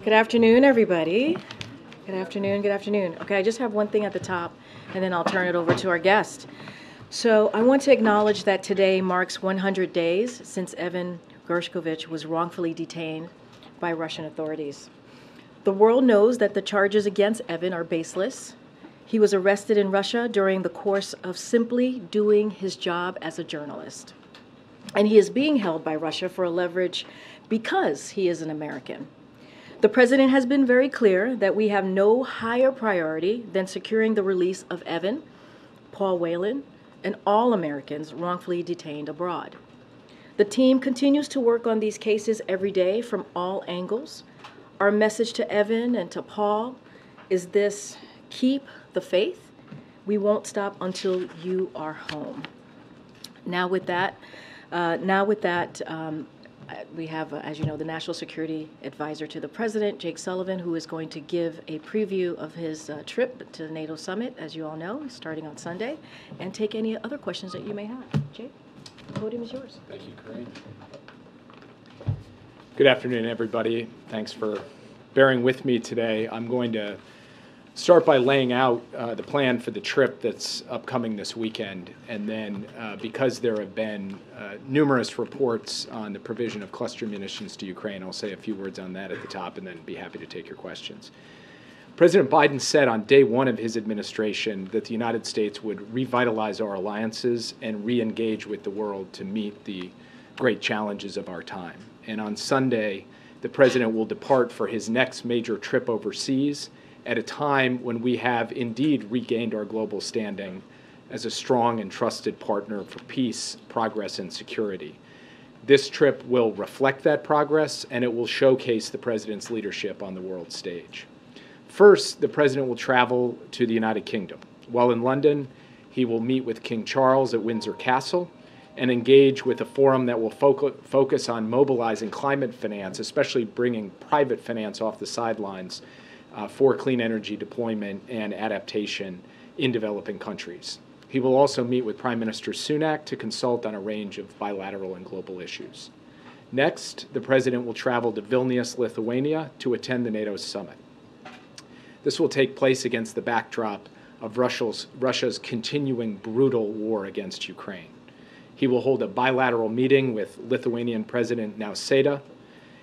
Good afternoon, everybody. Good afternoon, good afternoon. Okay, I just have one thing at the top, and then I'll turn it over to our guest. So I want to acknowledge that today marks 100 days since Evan Gershkovich was wrongfully detained by Russian authorities. The world knows that the charges against Evan are baseless. He was arrested in Russia during the course of simply doing his job as a journalist. And he is being held by Russia for a leverage because he is an American. The president has been very clear that we have no higher priority than securing the release of Evan, Paul Whelan, and all Americans wrongfully detained abroad. The team continues to work on these cases every day from all angles. Our message to Evan and to Paul is this: keep the faith. We won't stop until you are home. Now with that, we have, as you know, the National Security Advisor to the President, Jake Sullivan, who is going to give a preview of his trip to the NATO summit, as you all know, starting on Sunday, and take any other questions that you may have. Jake, the podium is yours. Thank you, Karine. Good afternoon, everybody. Thanks for bearing with me today. I'm going to start by laying out the plan for the trip that's upcoming this weekend, and then because there have been numerous reports on the provision of cluster munitions to Ukraine, I'll say a few words on that at the top and then be happy to take your questions. President Biden said on day one of his administration that the United States would revitalize our alliances and re-engage with the world to meet the great challenges of our time. And on Sunday, the president will depart for his next major trip overseas at a time when we have indeed regained our global standing as a strong and trusted partner for peace, progress, and security. This trip will reflect that progress, and it will showcase the president's leadership on the world stage. First, the president will travel to the United Kingdom. While in London, he will meet with King Charles at Windsor Castle and engage with a forum that will focus on mobilizing climate finance, especially bringing private finance off the sidelines for clean energy deployment and adaptation in developing countries. He will also meet with Prime Minister Sunak to consult on a range of bilateral and global issues. Next, the president will travel to Vilnius, Lithuania, to attend the NATO summit. This will take place against the backdrop of Russia's continuing brutal war against Ukraine. He will hold a bilateral meeting with Lithuanian President Nausėda.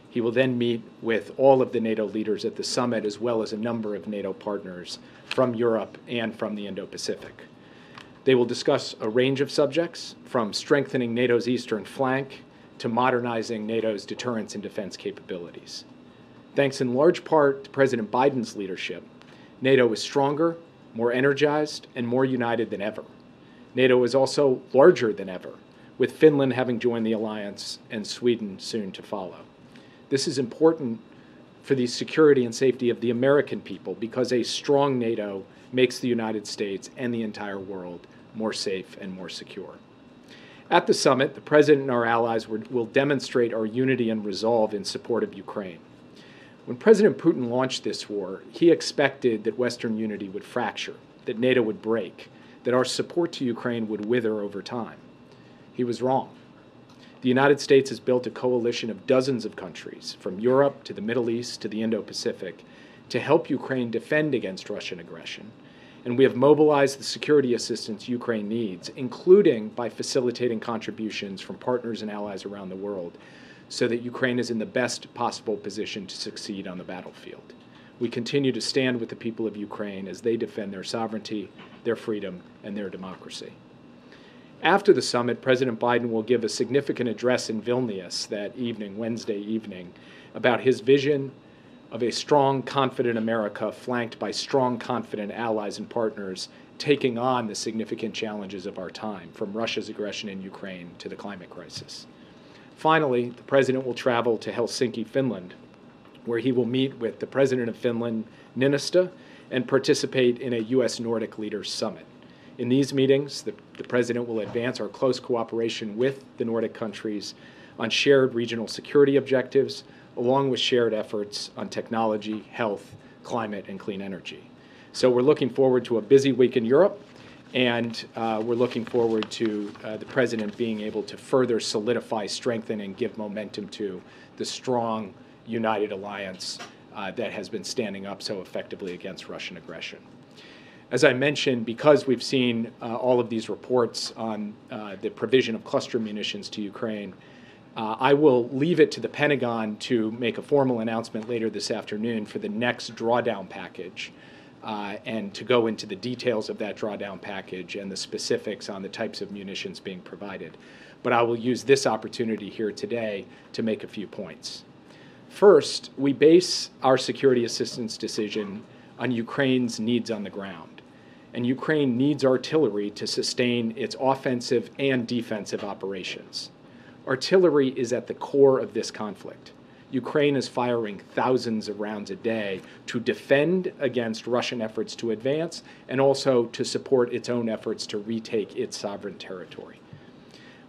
He will then meet with all of the NATO leaders at the summit, as well as a number of NATO partners from Europe and from the Indo-Pacific. They will discuss a range of subjects, from strengthening NATO's eastern flank to modernizing NATO's deterrence and defense capabilities. Thanks in large part to President Biden's leadership, NATO is stronger, more energized, and more united than ever. NATO is also larger than ever, with Finland having joined the alliance and Sweden soon to follow. This is important for the security and safety of the American people because a strong NATO makes the United States and the entire world more safe and more secure. At the summit, the President and our allies will demonstrate our unity and resolve in support of Ukraine. When President Putin launched this war, he expected that Western unity would fracture, that NATO would break, that our support to Ukraine would wither over time. He was wrong. The United States has built a coalition of dozens of countries, from Europe to the Middle East to the Indo-Pacific, to help Ukraine defend against Russian aggression. And we have mobilized the security assistance Ukraine needs, including by facilitating contributions from partners and allies around the world, so that Ukraine is in the best possible position to succeed on the battlefield. We continue to stand with the people of Ukraine as they defend their sovereignty, their freedom, and their democracy. After the summit, President Biden will give a significant address in Vilnius that evening, Wednesday evening, about his vision of a strong, confident America flanked by strong, confident allies and partners taking on the significant challenges of our time, from Russia's aggression in Ukraine to the climate crisis. Finally, the president will travel to Helsinki, Finland, where he will meet with the president of Finland, Niinistö, and participate in a U.S. Nordic Leaders Summit. In these meetings, the president will advance our close cooperation with the Nordic countries on shared regional security objectives, along with shared efforts on technology, health, climate, and clean energy. So we're looking forward to a busy week in Europe, and we're looking forward to the president being able to further solidify, strengthen, and give momentum to the strong, united alliance that has been standing up so effectively against Russian aggression. As I mentioned, because we've seen all of these reports on the provision of cluster munitions to Ukraine, I will leave it to the Pentagon to make a formal announcement later this afternoon for the next drawdown package and to go into the details of that drawdown package and the specifics on the types of munitions being provided. But I will use this opportunity here today to make a few points. First, we base our security assistance decision on Ukraine's needs on the ground. And Ukraine needs artillery to sustain its offensive and defensive operations. Artillery is at the core of this conflict. Ukraine is firing thousands of rounds a day to defend against Russian efforts to advance and also to support its own efforts to retake its sovereign territory.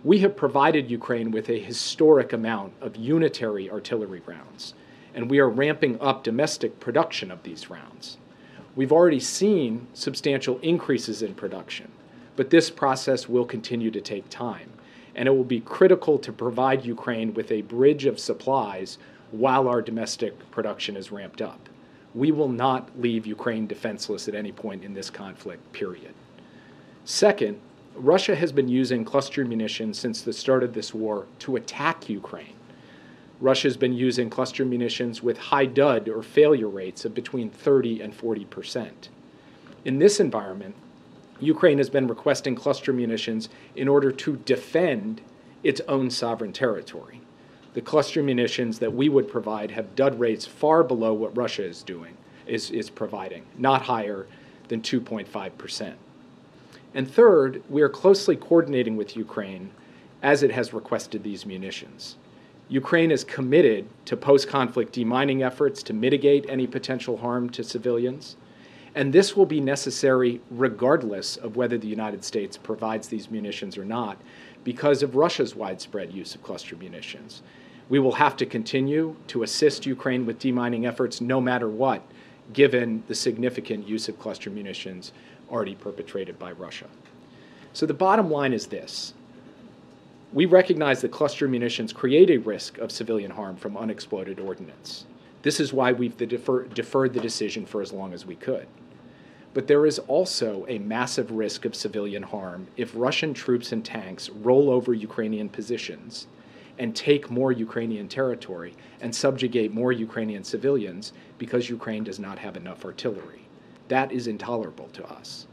We have provided Ukraine with a historic amount of unitary artillery rounds, and we are ramping up domestic production of these rounds. We've already seen substantial increases in production, but this process will continue to take time, and it will be critical to provide Ukraine with a bridge of supplies while our domestic production is ramped up. We will not leave Ukraine defenseless at any point in this conflict, period. Second, Russia has been using cluster munitions since the start of this war to attack Ukraine. Russia has been using cluster munitions with high dud or failure rates of between 30 and 40%. In this environment, Ukraine has been requesting cluster munitions in order to defend its own sovereign territory. The cluster munitions that we would provide have dud rates far below what Russia is providing, not higher than 2.5%. And third, we are closely coordinating with Ukraine as it has requested these munitions. Ukraine is committed to post-conflict demining efforts to mitigate any potential harm to civilians, and this will be necessary regardless of whether the United States provides these munitions or not, because of Russia's widespread use of cluster munitions. We will have to continue to assist Ukraine with demining efforts no matter what, given the significant use of cluster munitions already perpetrated by Russia. So the bottom line is this. We recognize that cluster munitions create a risk of civilian harm from unexploded ordnance. This is why we've deferred the decision for as long as we could. But there is also a massive risk of civilian harm if Russian troops and tanks roll over Ukrainian positions and take more Ukrainian territory and subjugate more Ukrainian civilians because Ukraine does not have enough artillery. That is intolerable to us.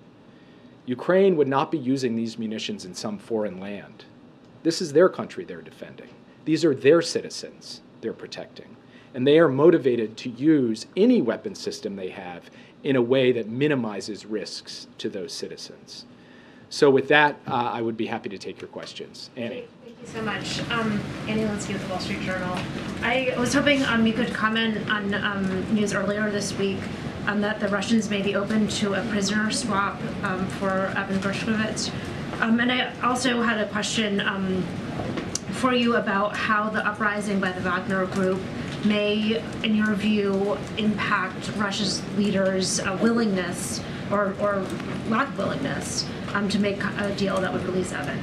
Ukraine would not be using these munitions in some foreign land. This is their country they're defending. These are their citizens they're protecting. And they are motivated to use any weapon system they have in a way that minimizes risks to those citizens. So with that, I would be happy to take your questions. Annie. Thank you so much. Annie Linsky with the Wall Street Journal. I was hoping you could comment on news earlier this week that the Russians may be open to a prisoner swap for Evan Gershkovich. And I also had a question for you about how the uprising by the Wagner Group may, in your view, impact Russia's leaders' willingness or lack of willingness to make a deal that would release Evan.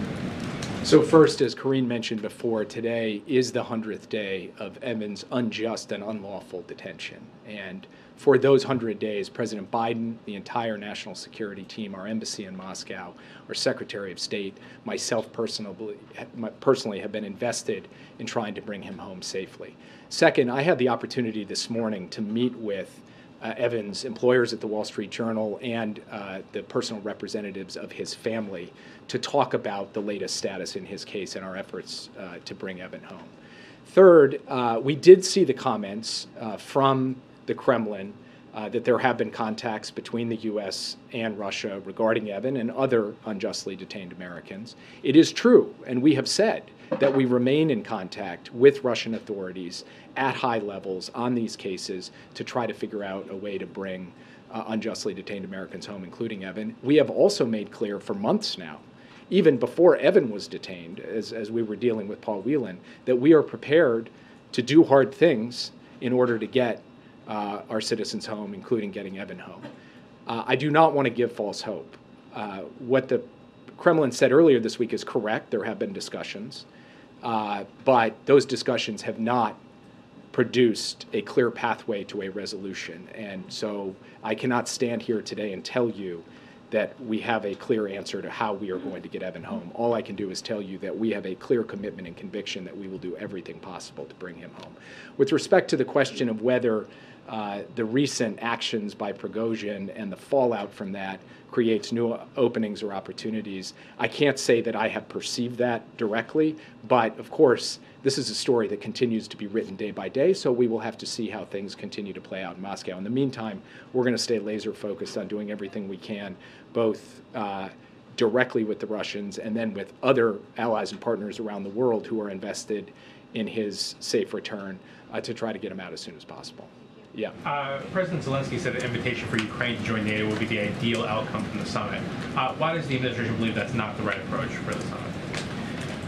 So first, as Karine mentioned before, today is the 100th day of Evan's unjust and unlawful detention. And for those 100 days, President Biden, the entire national security team, our embassy in Moscow, our Secretary of State, myself personally have been invested in trying to bring him home safely. Second, I had the opportunity this morning to meet with Evan's employers at the Wall Street Journal and the personal representatives of his family to talk about the latest status in his case and our efforts to bring Evan home. Third, we did see the comments from the Kremlin that there have been contacts between the U.S. and Russia regarding Evan and other unjustly detained Americans. It is true, and we have said that we remain in contact with Russian authorities at high levels on these cases to try to figure out a way to bring unjustly detained Americans home, including Evan. We have also made clear for months now, even before Evan was detained, as we were dealing with Paul Whelan, that we are prepared to do hard things in order to get our citizens home, including getting Evan home. I do not want to give false hope. What the Kremlin said earlier this week is correct. There have been discussions, but those discussions have not produced a clear pathway to a resolution. And so I cannot stand here today and tell you that we have a clear answer to how we are going to get Evan home. All I can do is tell you that we have a clear commitment and conviction that we will do everything possible to bring him home. With respect to the question of whether the recent actions by Prigozhin and the fallout from that creates new openings or opportunities, I can't say that I have perceived that directly, but of course, this is a story that continues to be written day by day, so we will have to see how things continue to play out in Moscow. In the meantime, we're going to stay laser focused on doing everything we can, both directly with the Russians and then with other allies and partners around the world who are invested in his safe return to try to get him out as soon as possible. Yeah. President Zelensky said the invitation for Ukraine to join NATO would be the ideal outcome from the summit. Why does the administration believe that's not the right approach for the summit?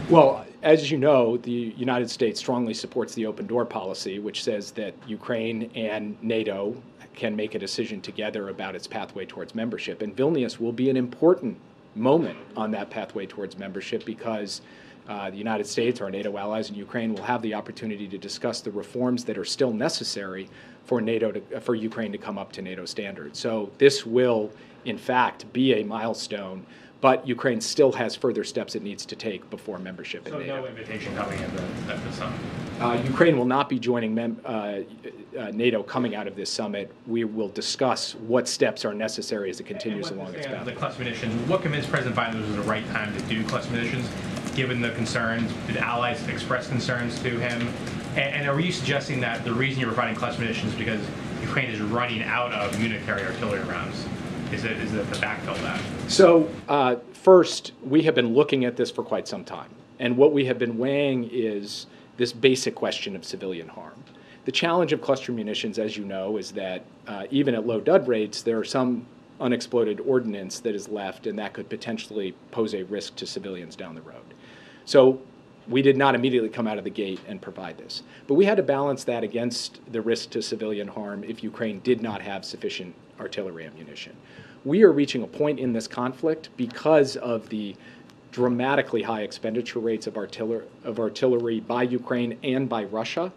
Well, as you know, the United States strongly supports the open door policy, which says that Ukraine and NATO can make a decision together about its pathway towards membership. And Vilnius will be an important moment on that pathway towards membership because the United States, our NATO allies, and Ukraine will have the opportunity to discuss the reforms that are still necessary for for Ukraine to come up to NATO standards. So this will, in fact, be a milestone, but Ukraine still has further steps it needs to take before membership in NATO. So no invitation coming at the summit? Ukraine will not be joining NATO coming out of this summit. We will discuss what steps are necessary as it continues along its path. The cluster munitions, what convinced President Biden this was the right time to do cluster munitions, given the concerns? Did allies express concerns to him? And are you suggesting that the reason you're providing cluster munitions is because Ukraine is running out of unitary artillery rounds? Is it the backfill that? So first, we have been looking at this for quite some time. And what we have been weighing is this basic question of civilian harm. The challenge of cluster munitions, as you know, is that even at low dud rates, there are some unexploded ordnance that is left, and that could potentially pose a risk to civilians down the road. So we did not immediately come out of the gate and provide this. But we had to balance that against the risk to civilian harm if Ukraine did not have sufficient artillery ammunition. We are reaching a point in this conflict because of the dramatically high expenditure rates of artillery by Ukraine and by Russia,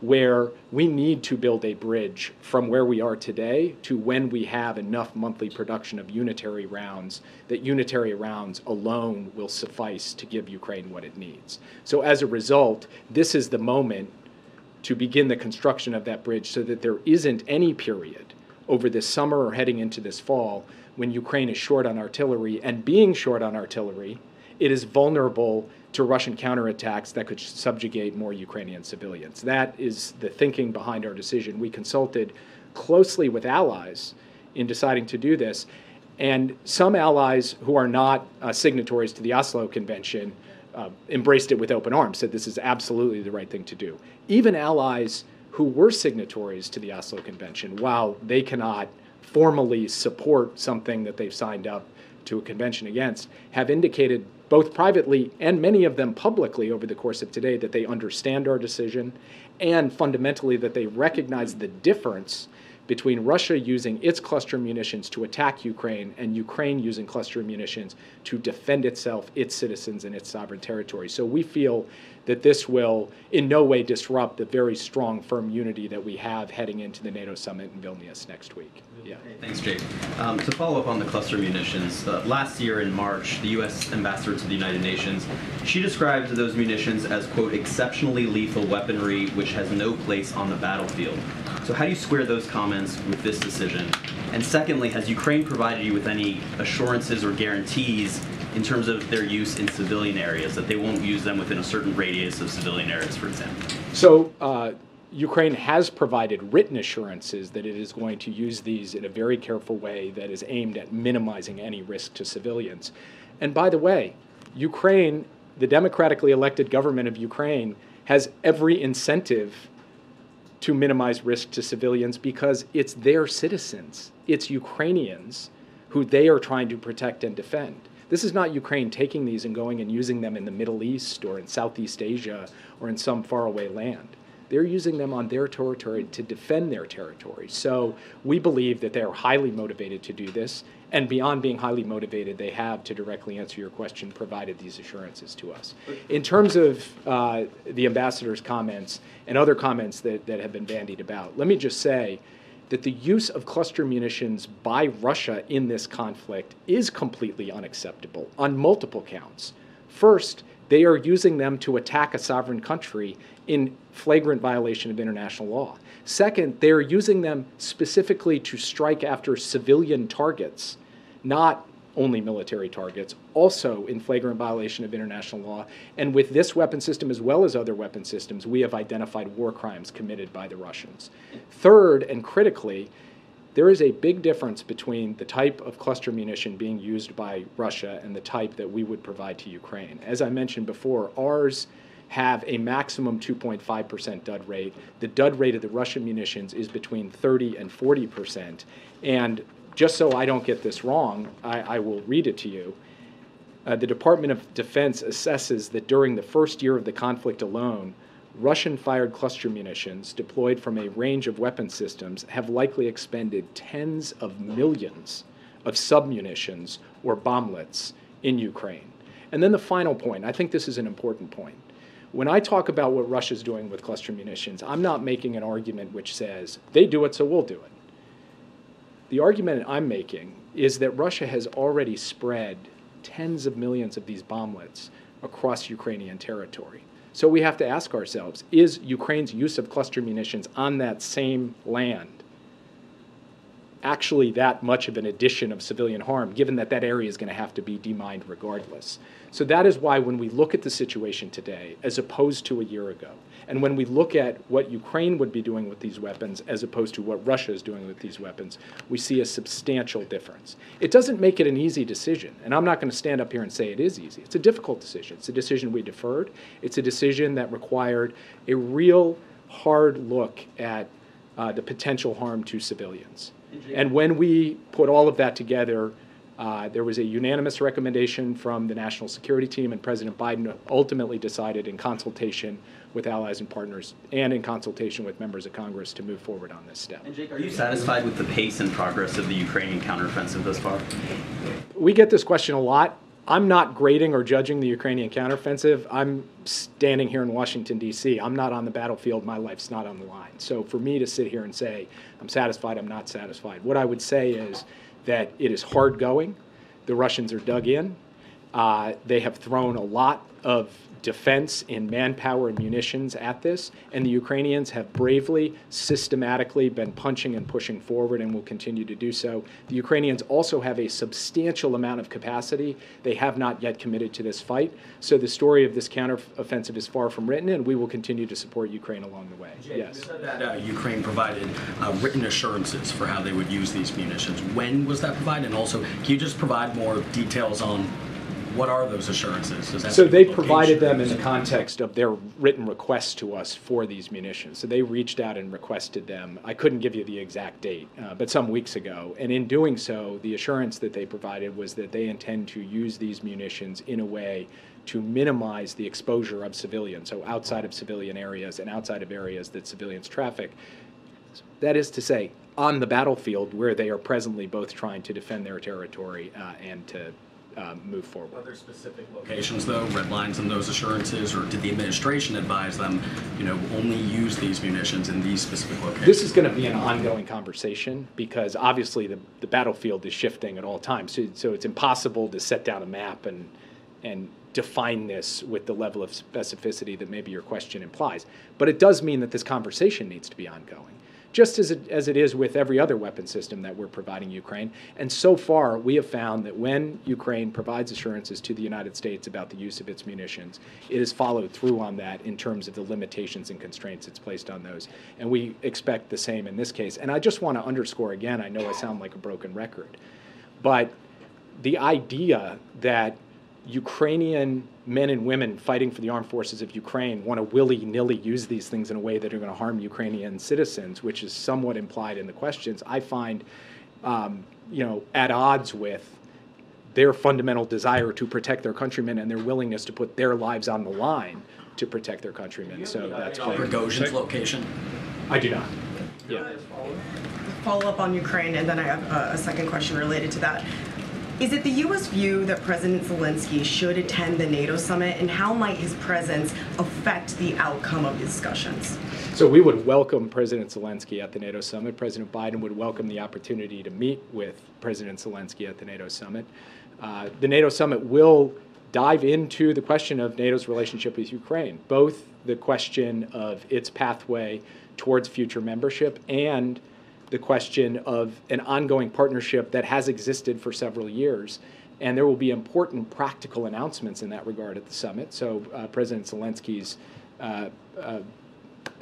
where we need to build a bridge from where we are today to when we have enough monthly production of unitary rounds, that unitary rounds alone will suffice to give Ukraine what it needs. So as a result, this is the moment to begin the construction of that bridge so that there isn't any period over this summer or heading into this fall when Ukraine is short on artillery, and being short on artillery, it is vulnerable to Russian counterattacks that could subjugate more Ukrainian civilians. That is the thinking behind our decision. We consulted closely with allies in deciding to do this, and some allies who are not signatories to the Oslo Convention embraced it with open arms, said this is absolutely the right thing to do. Even allies who were signatories to the Oslo Convention, while they cannot formally support something that they've signed up to a convention against, have indicated both privately and many of them publicly over the course of today that they understand our decision and fundamentally that they recognize the difference between Russia using its cluster munitions to attack Ukraine and Ukraine using cluster munitions to defend itself, its citizens, and its sovereign territory. So we feel that this will in no way disrupt the very strong, firm unity that we have heading into the NATO summit in Vilnius next week. Yeah. Thanks, Jake. To follow up on the cluster munitions, last year in March, the U.S. ambassador to the United Nations, she described those munitions as, quote, exceptionally lethal weaponry which has no place on the battlefield. So how do you square those comments with this decision? And secondly, has Ukraine provided you with any assurances or guarantees in terms of their use in civilian areas, that they won't use them within a certain radius of civilian areas, for example? So Ukraine has provided written assurances that it is going to use these in a very careful way that is aimed at minimizing any risk to civilians. And by the way, Ukraine, the democratically elected government of Ukraine, has every incentive to minimize risk to civilians because it's their citizens, it's Ukrainians who they are trying to protect and defend. This is not Ukraine taking these and going and using them in the Middle East or in Southeast Asia or in some faraway land. they're using them on their territory to defend their territory. So we believe that they're highly motivated to do this, and beyond being highly motivated, they have, to directly answer your question, provided these assurances to us. In terms of the ambassador's comments and other comments that have been bandied about, let me just say that the use of cluster munitions by Russia in this conflict is completely unacceptable on multiple counts. First, they are using them to attack a sovereign country in flagrant violation of international law. Second, they are using them specifically to strike after civilian targets, not only military targets, also in flagrant violation of international law. And with this weapon system, as well as other weapon systems, we have identified war crimes committed by the Russians. Third, and critically, there is a big difference between the type of cluster munition being used by Russia and the type that we would provide to Ukraine. As I mentioned before, ours have a maximum 2.5% dud rate. The dud rate of the Russian munitions is between 30 and 40%. And just so I don't get this wrong, I will read it to you. The Department of Defense assesses that during the first year of the conflict alone, Russian-fired cluster munitions deployed from a range of weapon systems have likely expended tens of millions of submunitions or bomblets in Ukraine. And then the final point, I think this is an important point. When I talk about what Russia's doing with cluster munitions, I'm not making an argument which says, they do it, so we'll do it. The argument I'm making is that Russia has already spread tens of millions of these bomblets across Ukrainian territory. So we have to ask ourselves, is Ukraine's use of cluster munitions on that same land actually that much of an addition of civilian harm, given that that area is going to have to be demined regardless? So that is why when we look at the situation today, as opposed to a year ago, and when we look at what Ukraine would be doing with these weapons as opposed to what Russia is doing with these weapons, we see a substantial difference. It doesn't make it an easy decision, and I'm not going to stand up here and say it is easy. It's a difficult decision. It's a decision we deferred. It's a decision that required a real hard look at the potential harm to civilians. And when we put all of that together, there was a unanimous recommendation from the National Security Team, and President Biden ultimately decided, in consultation with allies and partners and in consultation with members of Congress, to move forward on this step. And Jake, are you satisfied with the pace and progress of the Ukrainian counteroffensive thus far? We get this question a lot. I'm not grading or judging the Ukrainian counteroffensive. I'm standing here in Washington, D.C. I'm not on the battlefield. My life's not on the line. So for me to sit here and say, I'm satisfied, I'm not satisfied, what I would say is that it is hard going. The Russians are dug in. They have thrown a lot of defense in manpower and munitions at this, and the Ukrainians have bravely, systematically been punching and pushing forward and will continue to do so. The Ukrainians also have a substantial amount of capacity. They have not yet committed to this fight. So the story of this counteroffensive is far from written, and we will continue to support Ukraine along the way. Jake, yes. you said that Ukraine provided written assurances for how they would use these munitions. When was that provided? And also, can you just provide more details on what are those assurances? So they provided them in the context of their written requests to us for these munitions. So they reached out and requested them. I couldn't give you the exact date, but some weeks ago. And in doing so, the assurance that they provided was that they intend to use these munitions in a way to minimize the exposure of civilians, so outside of civilian areas and outside of areas that civilians traffic. That is to say, on the battlefield where they are presently both trying to defend their territory and to move forward. Are there specific locations, though, red lines in those assurances, or did the administration advise them, only use these munitions in these specific locations? This is going to be an ongoing conversation because obviously the battlefield is shifting at all times. So it's impossible to set down a map and define this with the level of specificity that maybe your question implies. But it does mean that this conversation needs to be ongoing, just as it is with every other weapon system that we're providing Ukraine. And so far, we have found that when Ukraine provides assurances to the United States about the use of its munitions, it has followed through on that in terms of the limitations and constraints it's placed on those. And we expect the same in this case. And I just want to underscore again, I know I sound like a broken record, but the idea that Ukrainian men and women fighting for the armed forces of Ukraine want to willy-nilly use these things in a way that are going to harm Ukrainian citizens, which is somewhat implied in the questions, I find, at odds with their fundamental desire to protect their countrymen and their willingness to put their lives on the line to protect their countrymen. So that's Prigozhin's location? I do not. Yeah. Follow up on Ukraine, and then I have a second question related to that. Is it the U.S. view that President Zelensky should attend the NATO summit, and how might his presence affect the outcome of the discussions? So we would welcome President Zelensky at the NATO summit. President Biden would welcome the opportunity to meet with President Zelensky at the NATO summit. The NATO summit will dive into the question of NATO's relationship with Ukraine, both the question of its pathway towards future membership and the question of an ongoing partnership that has existed for several years. And there will be important practical announcements in that regard at the summit. So President Zelensky's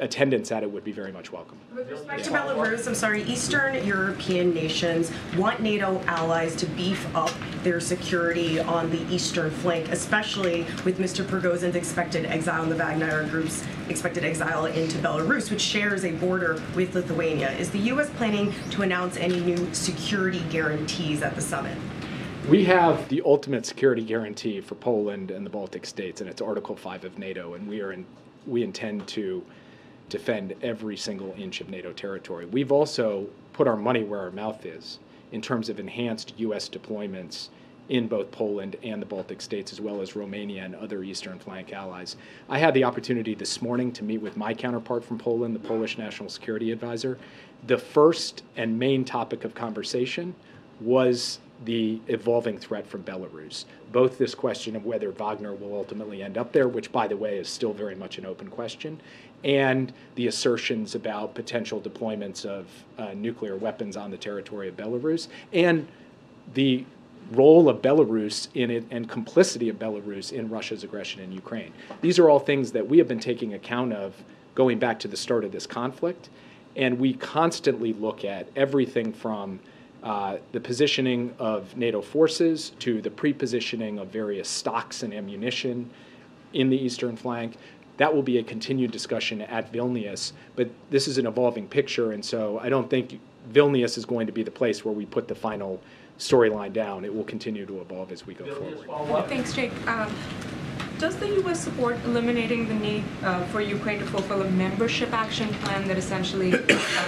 attendance at it would be very much welcome. With respect to Belarus, I'm sorry, Eastern European nations want NATO allies to beef up their security on the eastern flank, especially with Mr. Prigozhin's expected exile and the Wagner Group's expected exile into Belarus, which shares a border with Lithuania. Is the U.S. planning to announce any new security guarantees at the summit? We have the ultimate security guarantee for Poland and the Baltic states, and it's Article 5 of NATO, and we intend to defend every single inch of NATO territory. We've also put our money where our mouth is in terms of enhanced U.S. deployments in both Poland and the Baltic states, as well as Romania and other Eastern flank allies. I had the opportunity this morning to meet with my counterpart from Poland, the Polish National Security Advisor. The first and main topic of conversation was the evolving threat from Belarus. Both this question of whether Wagner will ultimately end up there, which, by the way, is still very much an open question, and the assertions about potential deployments of nuclear weapons on the territory of Belarus, and the role of Belarus in it and complicity of Belarus in Russia's aggression in Ukraine. These are all things that we have been taking account of going back to the start of this conflict, and we constantly look at everything from the positioning of NATO forces to the pre-positioning of various stocks and ammunition in the eastern flank. That will be a continued discussion at Vilnius, but this is an evolving picture, and so I don't think Vilnius is going to be the place where we put the final storyline down. It will continue to evolve as we go forward. Thanks, Jake. Does the U.S. support eliminating the need for Ukraine to fulfill a membership action plan that essentially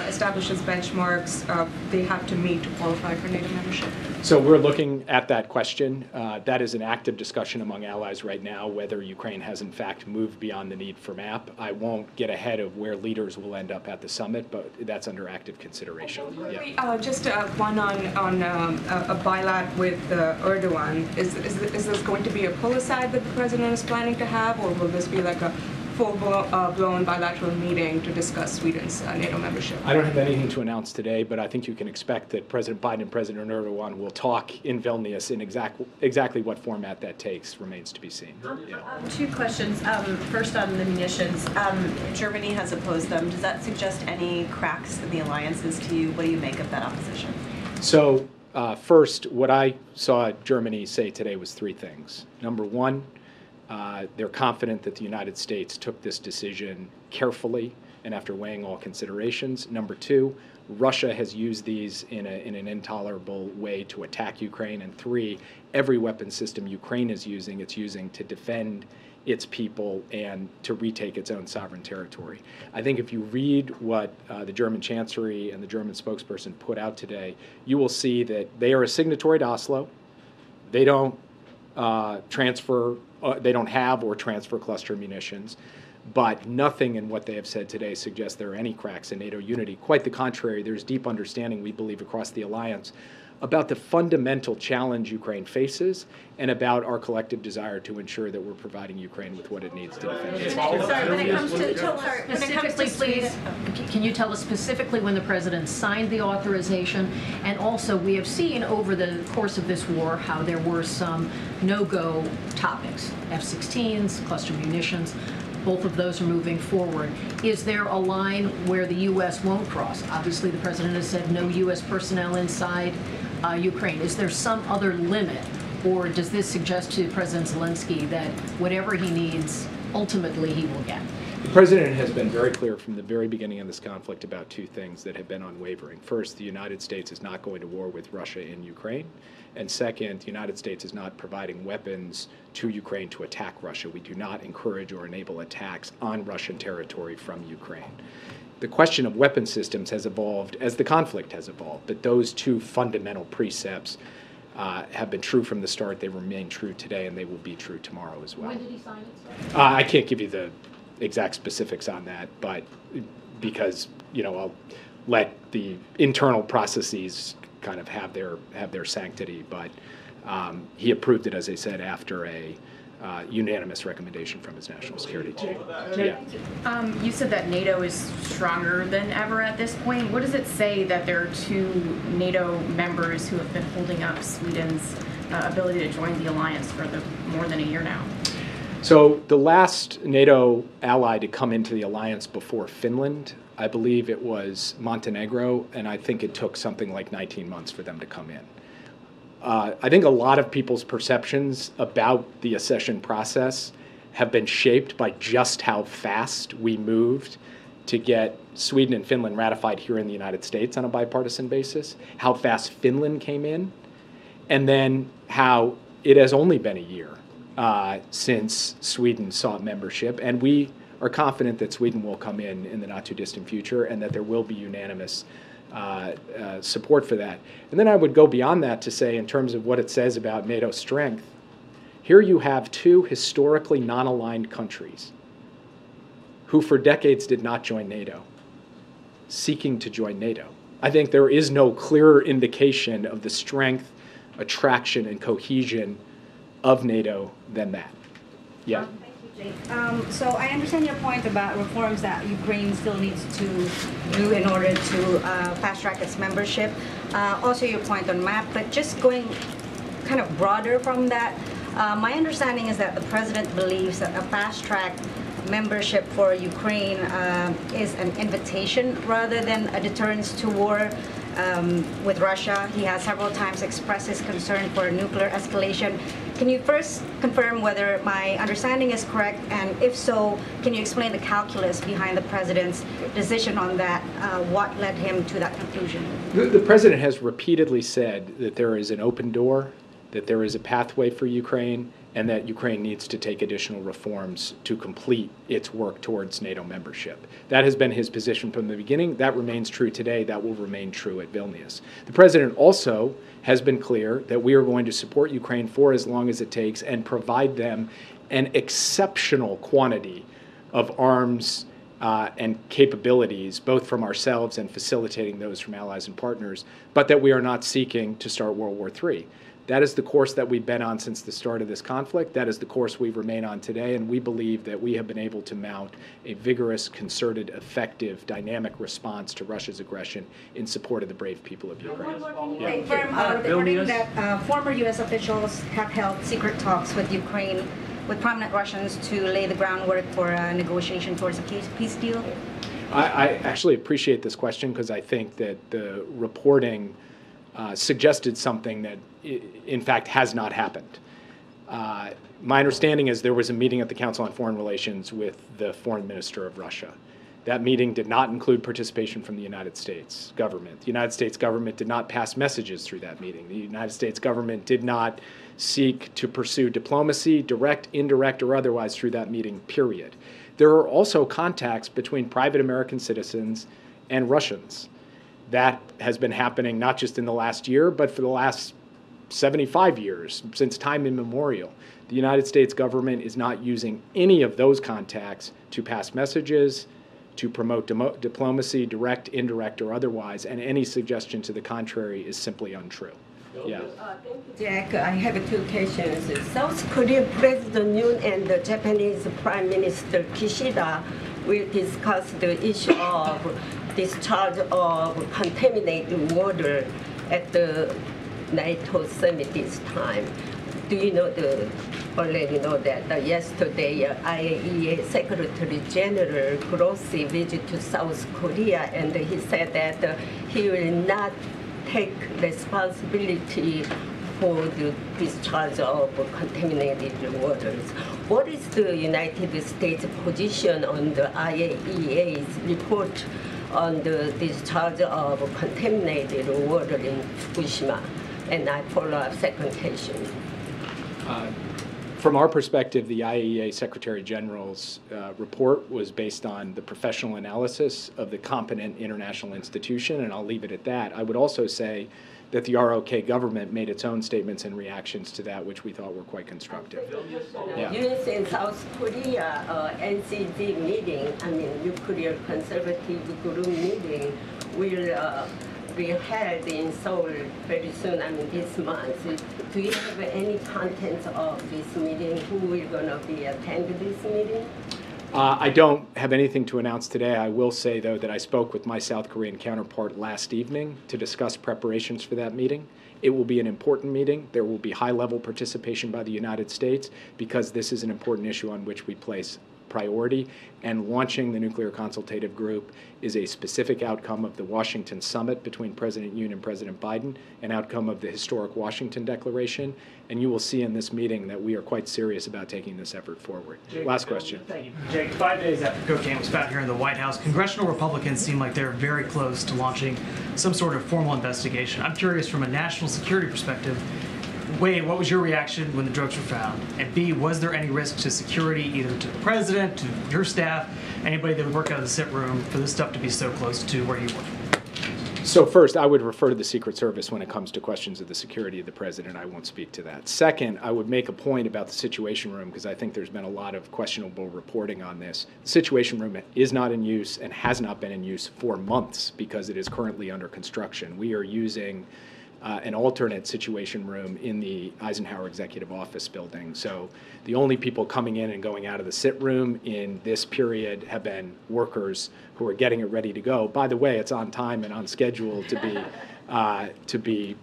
establishes benchmarks they have to meet to qualify for NATO membership? So we're looking at that question. That is an active discussion among allies right now, whether Ukraine has in fact moved beyond the need for MAP. I won't get ahead of where leaders will end up at the summit, but that's under active consideration. Yeah. Just one on a bilat with Erdogan. Is this going to be a pull-aside that the president is planning to have, or will this be like a full-blown bilateral meeting to discuss Sweden's NATO membership? I don't have anything to announce today, but I think you can expect that President Biden and President Erdogan will talk in Vilnius in exactly what format that takes remains to be seen. Yeah. Two questions. First on the munitions. Germany has opposed them. Does that suggest any cracks in the alliances to you? What do you make of that opposition? So first, what I saw Germany say today was three things. Number one, they're confident that the United States took this decision carefully and after weighing all considerations. Number two, Russia has used these in an intolerable way to attack Ukraine. And three, every weapon system Ukraine is using, it's using to defend its people and to retake its own sovereign territory. I think if you read what the German Chancellery and the German spokesperson put out today, you will see that they are a signatory to Oslo. They don't they don't have or transfer cluster munitions, but nothing in what they have said today suggests there are any cracks in NATO unity. Quite the contrary, there's deep understanding, we believe, across the alliance about the fundamental challenge Ukraine faces and about our collective desire to ensure that we're providing Ukraine with what it needs to defend itself. Sorry, when it comes to specifically, please, can you tell us specifically when the president signed the authorization? And also, we have seen over the course of this war how there were some no-go topics, F-16s, cluster munitions. Both of those are moving forward. Is there a line where the U.S. won't cross? Obviously, the president has said no U.S. personnel inside Ukraine. Is there some other limit, or does this suggest to President Zelensky that whatever he needs, ultimately he will get? The President has been very clear from the very beginning of this conflict about two things that have been unwavering. First, the United States is not going to war with Russia in Ukraine. And second, the United States is not providing weapons to Ukraine to attack Russia. We do not encourage or enable attacks on Russian territory from Ukraine. The question of weapon systems has evolved as the conflict has evolved, but those two fundamental precepts have been true from the start. They remain true today, and they will be true tomorrow as well. When did he sign it, sir? I can't give you the exact specifics on that, but because I'll let the internal processes kind of have their sanctity. But he approved it, as I said, after a unanimous recommendation from his national security team. Yeah. You said that NATO is stronger than ever at this point. What does it say that there are two NATO members who have been holding up Sweden's ability to join the alliance for more than a year now? So the last NATO ally to come into the alliance before Finland, I believe it was Montenegro, and I think it took something like 19 months for them to come in. I think a lot of people's perceptions about the accession process have been shaped by just how fast we moved to get Sweden and Finland ratified here in the United States on a bipartisan basis, how fast Finland came in, and then how it has only been a year since Sweden sought membership, and we are confident that Sweden will come in the not-too-distant future and that there will be unanimous support for that. And then I would go beyond that to say, in terms of what it says about NATO's strength, here you have two historically non-aligned countries who for decades did not join NATO, seeking to join NATO. I think there is no clearer indication of the strength, attraction, and cohesion of NATO than that. Yeah. So I understand your point about reforms that Ukraine still needs to do in order to fast-track its membership. Also your point on MAP, but just going kind of broader from that, my understanding is that the president believes that a fast-track membership for Ukraine is an invitation rather than a deterrence to war with Russia. He has several times expressed his concern for nuclear escalation. Can you first confirm whether my understanding is correct, and if so, can you explain the calculus behind the president's decision on that? What led him to that conclusion? The president has repeatedly said that there is an open door, that there is a pathway for Ukraine, and that Ukraine needs to take additional reforms to complete its work towards NATO membership. That has been his position from the beginning. That remains true today. That will remain true at Vilnius. The president also has been clear that we are going to support Ukraine for as long as it takes and provide them an exceptional quantity of arms and capabilities, both from ourselves and facilitating those from allies and partners, but that we are not seeking to start World War III. That is the course that we've been on since the start of this conflict. That is the course we remain on today, and we believe that we have been able to mount a vigorous, concerted, effective, dynamic response to Russia's aggression in support of the brave people of Ukraine. Confirm reporting that former U.S. officials have held secret talks with Ukraine with prominent Russians to lay the groundwork for a negotiation towards a peace deal? I actually appreciate this question because I think that the reporting suggested something that, in fact, has not happened. My understanding is there was a meeting at the Council on Foreign Relations with the foreign minister of Russia. That meeting did not include participation from the United States government. The United States government did not pass messages through that meeting. The United States government did not seek to pursue diplomacy, direct, indirect, or otherwise through that meeting, period. There are also contacts between private American citizens and Russians. That has been happening not just in the last year, but for the last 75 years, since time immemorial. The United States government is not using any of those contacts to pass messages, to promote diplomacy, direct, indirect, or otherwise, and any suggestion to the contrary is simply untrue. Yeah. Jack, I have two questions. South Korean President Yoon and the Japanese Prime Minister Kishida will discuss the issue of discharge of contaminated water at the NATO summit this time. Do you know already know that yesterday IAEA Secretary General Grossi visited South Korea, and he said that he will not take responsibility for the discharge of contaminated waters. What is the United States position on the IAEA's report on the discharge of contaminated water in Fukushima? And I follow up second question. From our perspective, the IAEA Secretary General's report was based on the professional analysis of the competent international institution, and I'll leave it at that. I would also say that the ROK government made its own statements and reactions to that, which we thought were quite constructive. Yeah. US and South Korea NCD meeting, nuclear conservative group meeting, will be held in Seoul very soon, this month. Do you have any contents of this meeting? Who will gonna be attending this meeting? I don't have anything to announce today. I will say, though, that I spoke with my South Korean counterpart last evening to discuss preparations for that meeting. It will be an important meeting. There will be high-level participation by the United States because this is an important issue on which we place priority, and launching the Nuclear Consultative Group is a specific outcome of the Washington summit between President Yoon and President Biden, an outcome of the historic Washington Declaration, and you will see in this meeting that we are quite serious about taking this effort forward. Jake, last question. Thank you. Jake, 5 days after cocaine was found here in the White House, congressional Republicans seem like they're very close to launching some sort of formal investigation. I'm curious, from a national security perspective, A, what was your reaction when the drugs were found? And B, was there any risk to security, either to the president, to your staff, anybody that would work out of the sit room, for this stuff to be so close to where you were? So first, I would refer to the Secret Service when it comes to questions of the security of the president. I won't speak to that. Second, I would make a point about the Situation Room because I think there's been a lot of questionable reporting on this. The Situation Room is not in use and has not been in use for months because it is currently under construction. We are using an alternate Situation Room in the Eisenhower Executive Office building. So the only people coming in and going out of the sit room in this period have been workers who are getting it ready to go. By the way, it's on time and on schedule to be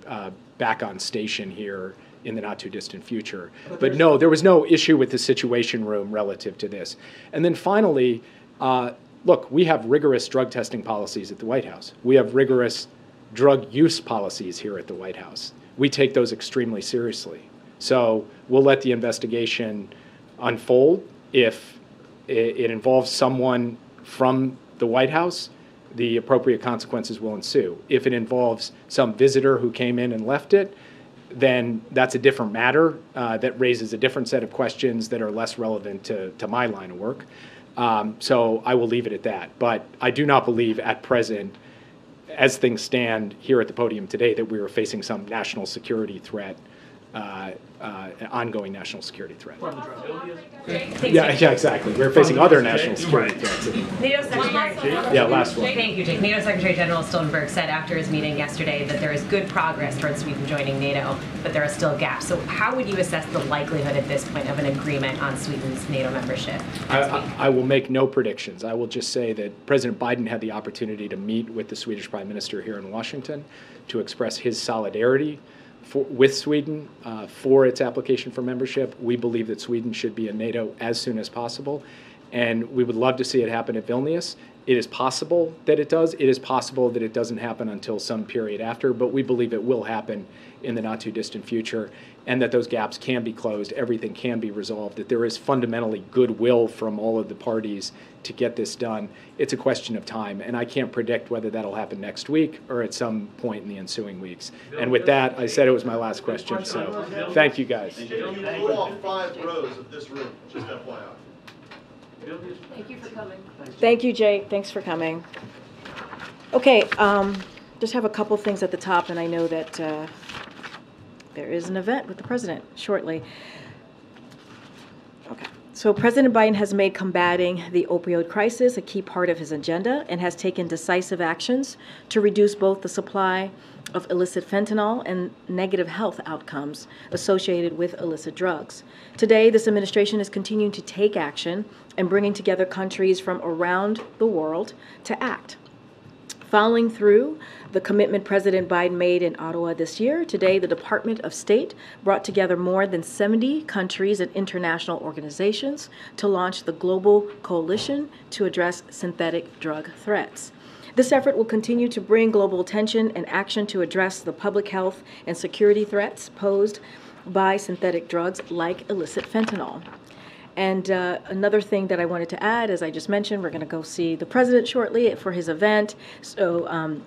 back on station here in the not too distant future. But no, there was no issue with the Situation Room relative to this. And then finally, look, we have rigorous drug testing policies at the White House. We have rigorous drug use policies here at the White House. We take those extremely seriously. So we'll let the investigation unfold. If it involves someone from the White House, the appropriate consequences will ensue. If it involves some visitor who came in and left it, then that's a different matter that raises a different set of questions that are less relevant to my line of work. So I will leave it at that. But I do not believe at present, as things stand here at the podium today, that we are facing some national security threat, ongoing national security threat. Yeah, exactly. We're facing other national security threats. NATO Secretary. Yeah, last one. Thank you, Jake. NATO Secretary General Stoltenberg said after his meeting yesterday that there is good progress towards Sweden joining NATO, but there are still gaps. So how would you assess the likelihood at this point of an agreement on Sweden's NATO membership? I will make no predictions. I will just say that President Biden had the opportunity to meet with the Swedish Prime Minister here in Washington to express his solidarity with Sweden for its application for membership. We believe that Sweden should be in NATO as soon as possible, and we would love to see it happen at Vilnius. It is possible that it does. It is possible that it doesn't happen until some period after, but we believe it will happen in the not too distant future, and that those gaps can be closed, everything can be resolved, that there is fundamentally goodwill from all of the parties to get this done. It's a question of time, and I can't predict whether that'll happen next week or at some point in the ensuing weeks. And with that, I said it was my last question, so thank you guys. You blew off 5 rows of this room, just FYI. Thank you for coming. Thank you, Jake. Thanks for coming. Okay, just have a couple things at the top, and I know that there is an event with the president shortly. Okay. So President Biden has made combating the opioid crisis a key part of his agenda and has taken decisive actions to reduce both the supply of illicit fentanyl and negative health outcomes associated with illicit drugs. Today, this administration is continuing to take action and bringing together countries from around the world to act. Following through the commitment President Biden made in Ottawa this year, today the Department of State brought together more than 70 countries and international organizations to launch the Global Coalition to Address Synthetic Drug Threats. This effort will continue to bring global attention and action to address the public health and security threats posed by synthetic drugs like illicit fentanyl. And another thing that I wanted to add, as I just mentioned, we're going to go see the president shortly for his event. So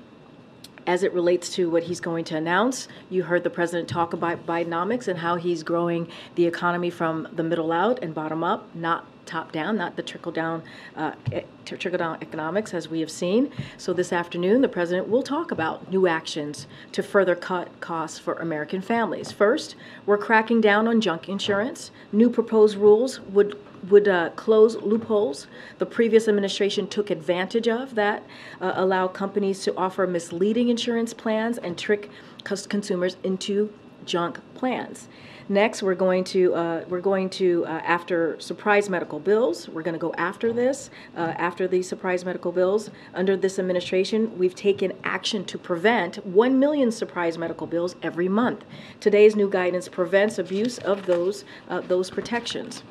as it relates to what he's going to announce, you heard the president talk about Bidenomics and how he's growing the economy from the middle out and bottom up, not top down, not the trickle down economics as we have seen. So this afternoon, the president will talk about new actions to further cut costs for American families. First, we're cracking down on junk insurance. New proposed rules would close loopholes the previous administration took advantage of that allow companies to offer misleading insurance plans and trick consumers into junk plans. Next, we're going to after surprise medical bills. We're going to go after this, after these surprise medical bills. Under this administration, we've taken action to prevent 1 million surprise medical bills every month. Today's new guidance prevents abuse of those protections.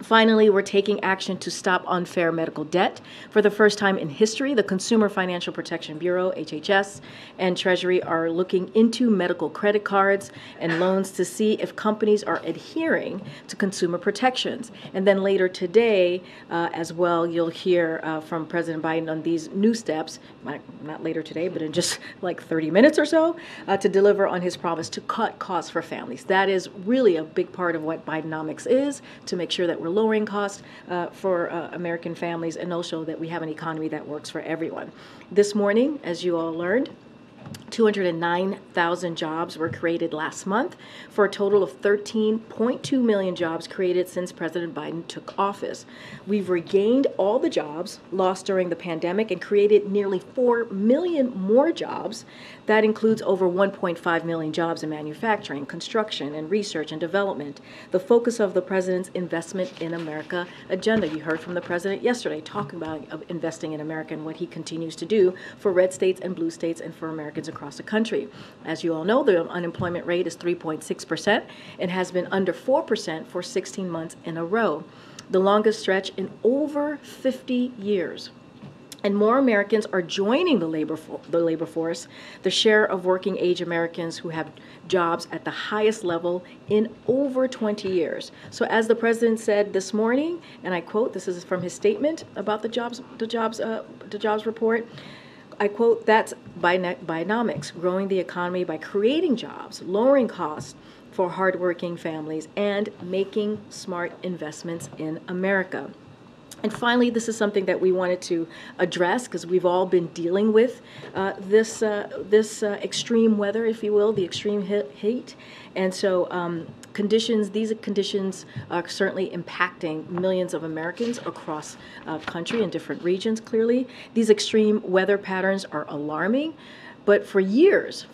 Finally, we're taking action to stop unfair medical debt. For the first time in history, the Consumer Financial Protection Bureau, HHS, and Treasury are looking into medical credit cards and loans to see if companies are adhering to consumer protections. And then later today, as well, you'll hear from President Biden on these new steps, not later today, but in just like 30 minutes or so, to deliver on his promise to cut costs for families. That is really a big part of what Bidenomics is, to make sure that we're lowering costs for American families and also that we have an economy that works for everyone. This morning, as you all learned, 209,000 jobs were created last month for a total of 13.2 million jobs created since President Biden took office. We've regained all the jobs lost during the pandemic and created nearly 4 million more jobs. That includes over 1.5 million jobs in manufacturing, construction, and research and development. The focus of the president's Investment in America agenda. You heard from the president yesterday talking about investing in America and what he continues to do for red states and blue states and for Americans across the country. As you all know, the unemployment rate is 3.6% and has been under 4% for 16 months in a row, the longest stretch in over 50 years. And more Americans are joining the labor force. The share of working age Americans who have jobs at the highest level in over 20 years. So as the president said this morning, and I quote, this is from his statement about the jobs report, I quote, that's Bidenomics, growing the economy by creating jobs, lowering costs for hardworking families, and making smart investments in America. And finally, this is something that we wanted to address because we've all been dealing with this extreme weather, if you will, the extreme heat. And so these conditions are certainly impacting millions of Americans across country in different regions, clearly. These extreme weather patterns are alarming. But for years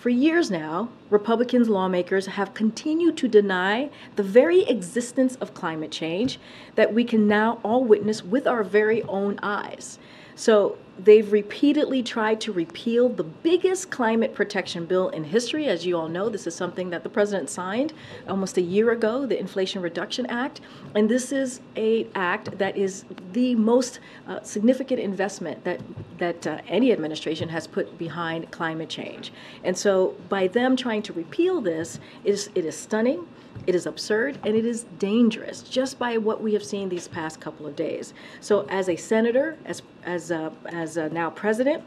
now, Republicans lawmakers have continued to deny the very existence of climate change that we can now all witness with our very own eyes. So they've repeatedly tried to repeal the biggest climate protection bill in history. As you all know, this is something that the president signed almost a year ago, the Inflation Reduction Act. And this is an act that is the most significant investment that any administration has put behind climate change. And so by them trying to repeal this, it is stunning. It is absurd, and it is dangerous, just by what we have seen these past couple of days. So as a senator, as now president,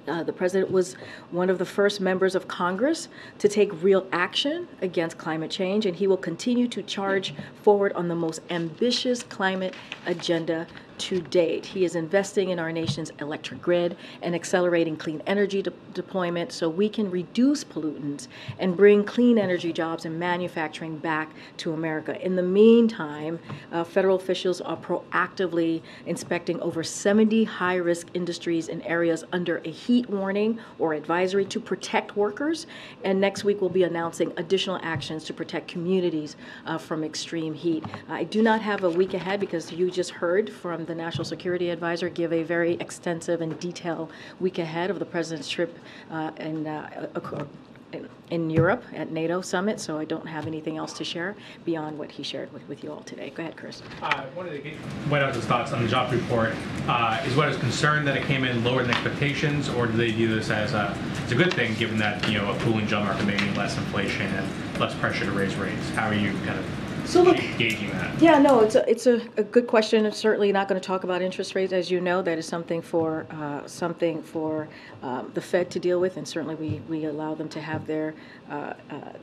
the president was one of the first members of Congress to take real action against climate change, and he will continue to charge forward on the most ambitious climate agenda to date. He is investing in our nation's electric grid and accelerating clean energy deployment so we can reduce pollutants and bring clean energy jobs and manufacturing back to America. In the meantime, federal officials are proactively inspecting over 70 high-risk industries in areas under a heat warning or advisory to protect workers. And next week, we'll be announcing additional actions to protect communities from extreme heat. I do not have a week ahead because you just heard from the National Security Advisor give a very extensive and detailed week ahead of the president's trip in Europe at NATO summit, so I don't have anything else to share beyond what he shared with you all today. Go ahead, Chris. I wanted to get White House's thoughts on the jobs report. Is White House concerned that it came in lower than expectations, or do they view this as a good thing, given that a cooling job market may mean less inflation and less pressure to raise rates? How are you kind of gauging that? Yeah, no, it's a good question. It's certainly not going to talk about interest rates, as you know. That is something for the Fed to deal with, and certainly we allow them to have their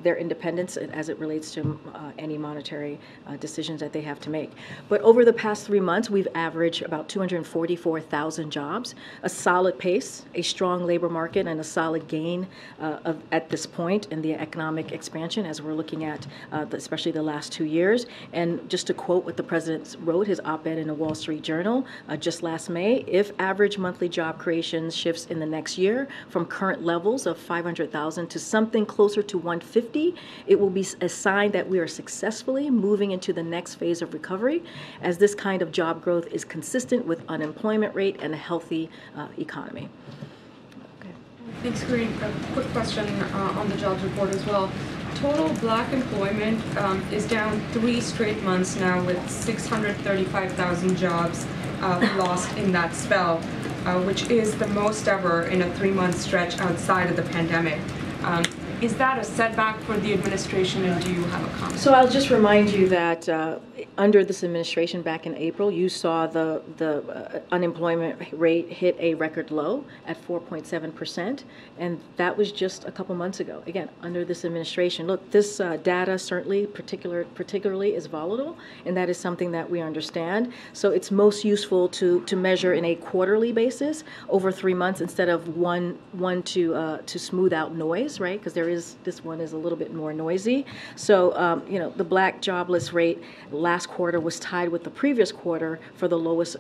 independence as it relates to any monetary decisions that they have to make. But over the past 3 months, we've averaged about 244,000 jobs, a solid pace, a strong labor market, and a solid gain at this point in the economic expansion as we're looking at especially the last 2 years. And just to quote what the president wrote, his op-ed in the Wall Street Journal just last May, if average monthly job creation shifts in the next year from current levels of 500,000 to something closer to 150, it will be a sign that we are successfully moving into the next phase of recovery, as this kind of job growth is consistent with unemployment rate and a healthy economy. Thanks, Karine. A quick question on the jobs report as well. Total black employment is down 3 straight months now, with 635,000 jobs lost in that spell, which is the most ever in a 3-month stretch outside of the pandemic. Is that a setback for the administration, and do you have a comment? So I'll just remind you that under this administration back in April, you saw the unemployment rate hit a record low at 4.7%, and that was just a couple months ago. Again, under this administration. Look, this data certainly particularly is volatile, and that is something that we understand. So it's most useful to measure in a quarterly basis over 3 months instead of one to smooth out noise, right? Because this one is a little bit more noisy. So the black jobless rate last quarter was tied with the previous quarter for the lowest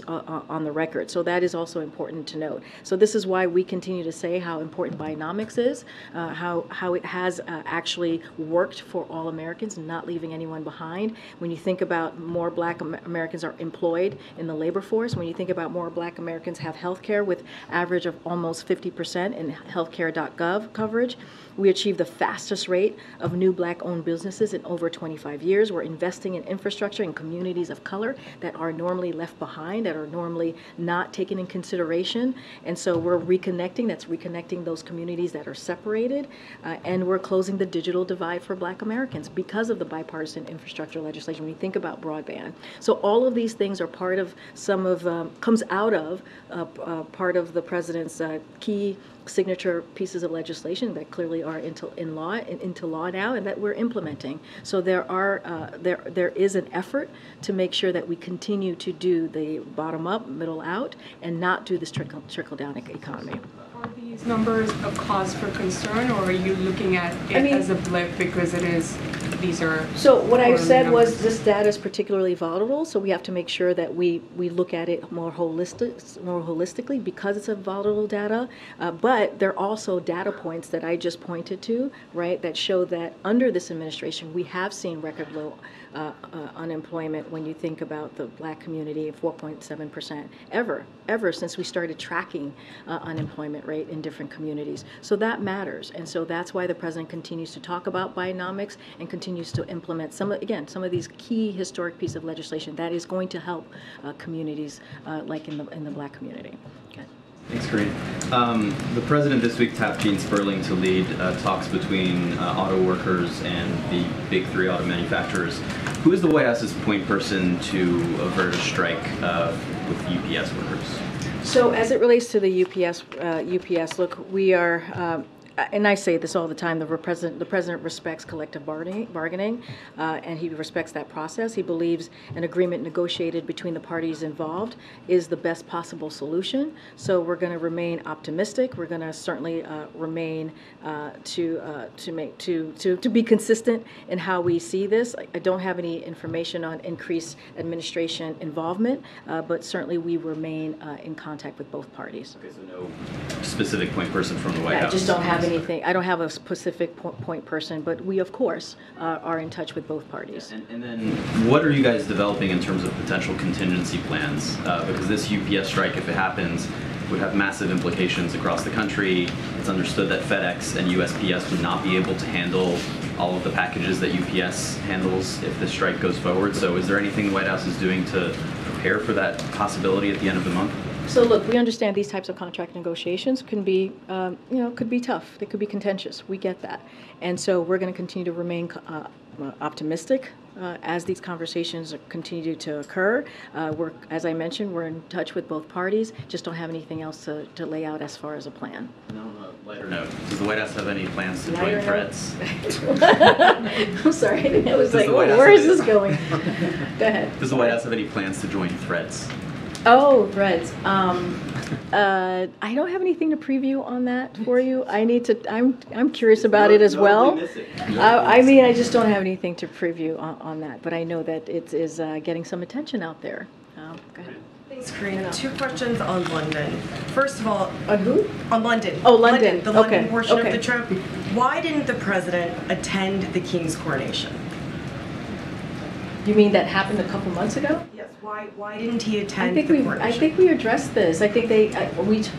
on the record. So that is also important to note. So this is why we continue to say how important Bionomics is, how it has actually worked for all Americans and not leaving anyone behind. When you think about more black Americans are employed in the labor force, when you think about more black Americans have health care with average of almost 50% in healthcare.gov coverage, we achieved the fastest rate of new black-owned businesses in over 25 years. We're investing in infrastructure in communities of color that are normally left behind, that are normally not taken in consideration. And so we're reconnecting, that's reconnecting those communities that are separated. And we're closing the digital divide for black Americans because of the bipartisan infrastructure legislation when you think about broadband. So all of these things are part of comes out of part of the president's key signature pieces of legislation that clearly are into law now, and that we're implementing. So there is an effort to make sure that we continue to do the bottom up, middle out, and not do this trickle down economy. Are these numbers a cause for concern, or are you looking at it as a blip because these are? So what I said was this data is particularly volatile, so we have to make sure that we look at it more holistically because it's a volatile data. But there are also data points that I just pointed to, right, that show that under this administration we have seen record low unemployment when you think about the black community, 4.7% ever since we started tracking unemployment rate in different communities. So that matters, and so that's why the president continues to talk about Bionomics and continues to implement some of these key historic pieces of legislation that is going to help communities like in the black community. Okay. Thanks, Karine. The president this week tapped Gene Sperling to lead talks between auto workers and the big 3 auto manufacturers. Who is the White House's point person to avert a strike with UPS workers? So as it relates to the UPS, look, we are. And I say this all the time, the president respects collective bargaining, and he respects that process. He believes an agreement negotiated between the parties involved is the best possible solution. So we're going to remain optimistic. We're going to certainly remain to be consistent in how we see this. I don't have any information on increased administration involvement, but certainly we remain in contact with both parties. Okay, so no specific point person from the White House? I just don't have anything. I don't have a specific point person, but we, of course, are in touch with both parties. And then what are you guys developing in terms of potential contingency plans? Because this UPS strike, if it happens, would have massive implications across the country. It's understood that FedEx and USPS would not be able to handle all of the packages that UPS handles if the strike goes forward. So is there anything the White House is doing to prepare for that possibility at the end of the month? So look, we understand these types of contract negotiations can be, could be tough. They could be contentious. We get that. And so we're going to continue to remain optimistic as these conversations continue to occur. As I mentioned, we're in touch with both parties. Just don't have anything else to lay out as far as a plan. No, on a lighter note, does the White House have any plans to join Threads? I'm sorry. I was like, where is this going? Go ahead. Does the White House have any plans to join Threads? Oh, Threads. I don't have anything to preview on that for you. I'm curious about it as well. I just don't have anything to preview on that, but I know that it is getting some attention out there. Go ahead. Thanks, Karine. 2 questions on London. First of all, on who? On London. Oh, London. The London portion of the trip. Why didn't the president attend the King's coronation? You mean that happened a couple months ago? Yes. Why didn't he attend the coronation? I think we addressed this. I think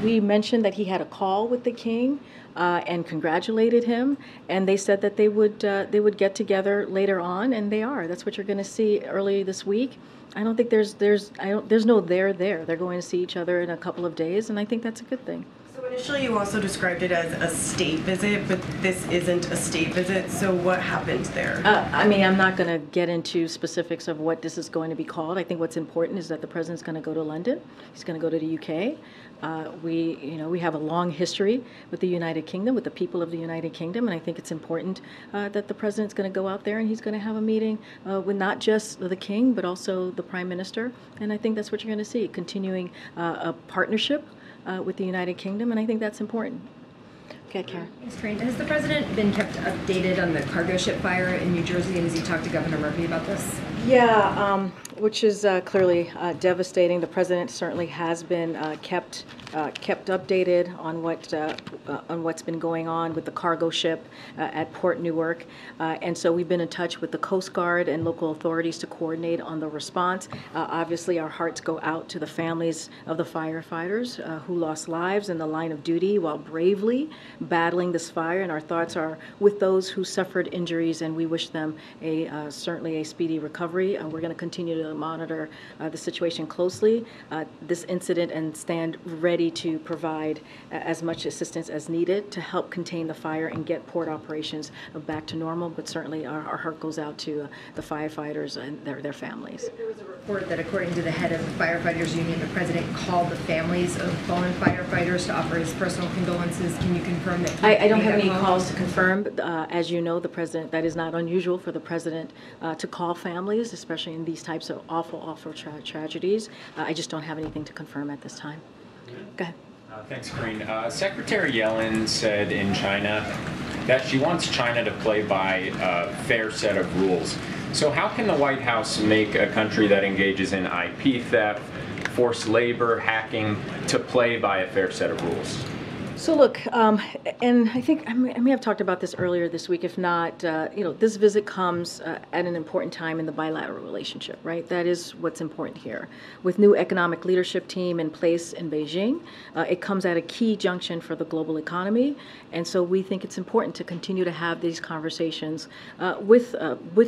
we mentioned that he had a call with the king and congratulated him, and they said that they would get together later on, and they are. That's what you're going to see early this week. I don't think there's no there. They're going to see each other in a couple of days, and I think that's a good thing. So initially you also described it as a state visit, but this isn't a state visit, so what happened there? I'm not going to get into specifics of what this is going to be called. I think what's important is that the president's going to go to London. He's going to go to the UK. We have a long history with the United Kingdom, with the people of the United Kingdom, and I think it's important that the president's going to go out there and he's going to have a meeting with not just the king, but also the prime minister. And I think that's what you're going to see, continuing a partnership with the United Kingdom, and I think that's important. Okay, Karen. Thanks, Karine. Has the president been kept updated on the cargo ship fire in New Jersey, and has he talked to Governor Murphy about this? Yeah, which is clearly devastating. The president certainly has been kept updated on what's been going on with the cargo ship at Port Newark, and so we've been in touch with the Coast Guard and local authorities to coordinate on the response. Obviously, our hearts go out to the families of the firefighters who lost lives in the line of duty while bravely battling this fire, and our thoughts are with those who suffered injuries, and we wish them certainly a speedy recovery. We're going to continue to monitor the situation closely, this incident, and stand ready to provide as much assistance as needed to help contain the fire and get port operations back to normal. But certainly our heart goes out to the firefighters and their families. There was a report that according to the head of the firefighters union, the president called the families of fallen firefighters to offer his personal condolences. Can you confirm that? I don't have any calls to confirm. As you know, the president, that is not unusual for the president to call families, especially in these types of awful tragedies. I just don't have anything to confirm at this time. Go ahead. Thanks, Karine. Secretary Yellen said in China that she wants China to play by a fair set of rules. So how can the White House make a country that engages in IP theft, forced labor, hacking, to play by a fair set of rules? So look, and I think I may have talked about this earlier this week. If not, this visit comes at an important time in the bilateral relationship, right? That is what's important here. With new economic leadership team in place in Beijing, it comes at a key junction for the global economy, and so we think it's important to continue to have these conversations with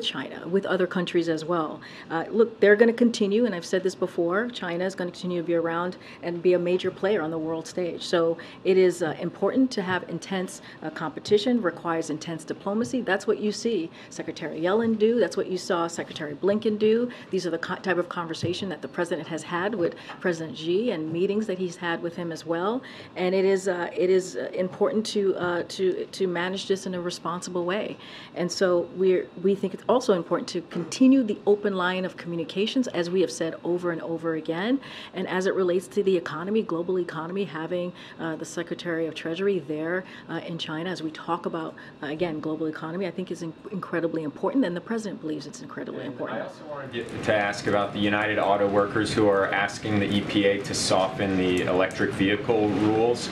China, with other countries as well. Look, they're going to continue, and I've said this before. China is going to continue to be around and be a major player on the world stage. So it is important to have intense competition, requires intense diplomacy. That's what you see Secretary Yellen do. That's what you saw Secretary Blinken do. These are the type of conversation that the president has had with President Xi and meetings that he's had with him as well. And it is important to manage this in a responsible way. And so we think it's also important to continue the open line of communications, as we have said over and over again. And as it relates to the economy, global economy, having the Secretary of Treasury there in China as we talk about, again, global economy, I think is incredibly important, and the president believes it's incredibly important. I also wanted to ask about the United Auto Workers who are asking the EPA to soften the electric vehicle rules.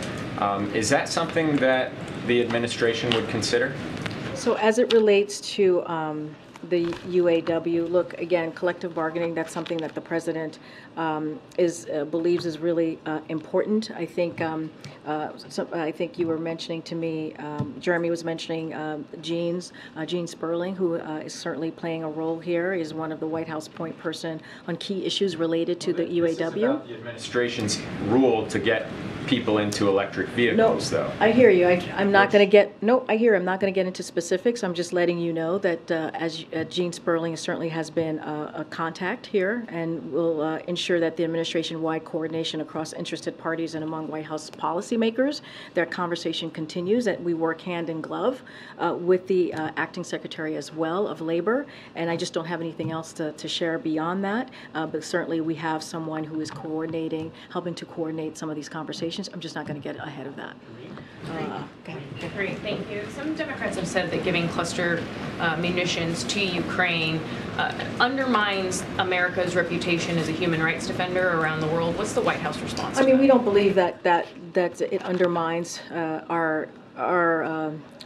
Is that something that the administration would consider? So as it relates to the UAW. Look, again, collective bargaining, that's something that the president believes is really important. I think I think you were mentioning to me, Jeremy was mentioning Gene Sperling, who is certainly playing a role here, is one of the White House point person on key issues related to the UAW. This is about the administration's rule to get people into electric vehicles, though. I hear you. I'm not going to get, I'm not going to get into specifics. I'm just letting you know that as Gene Sperling certainly has been a contact here and will ensure that the administration-wide coordination across interested parties and among White House policymakers, their conversation continues, that we work hand in glove with the acting secretary as well of labor. And I just don't have anything else to share beyond that. But certainly we have someone who is coordinating, helping to coordinate some of these conversations. I'm just not going to get ahead of that. Great, thank you. Some Democrats have said that giving cluster munitions to Ukraine undermines America's reputation as a human rights defender around the world. What's the White House response? I mean, we don't believe that it undermines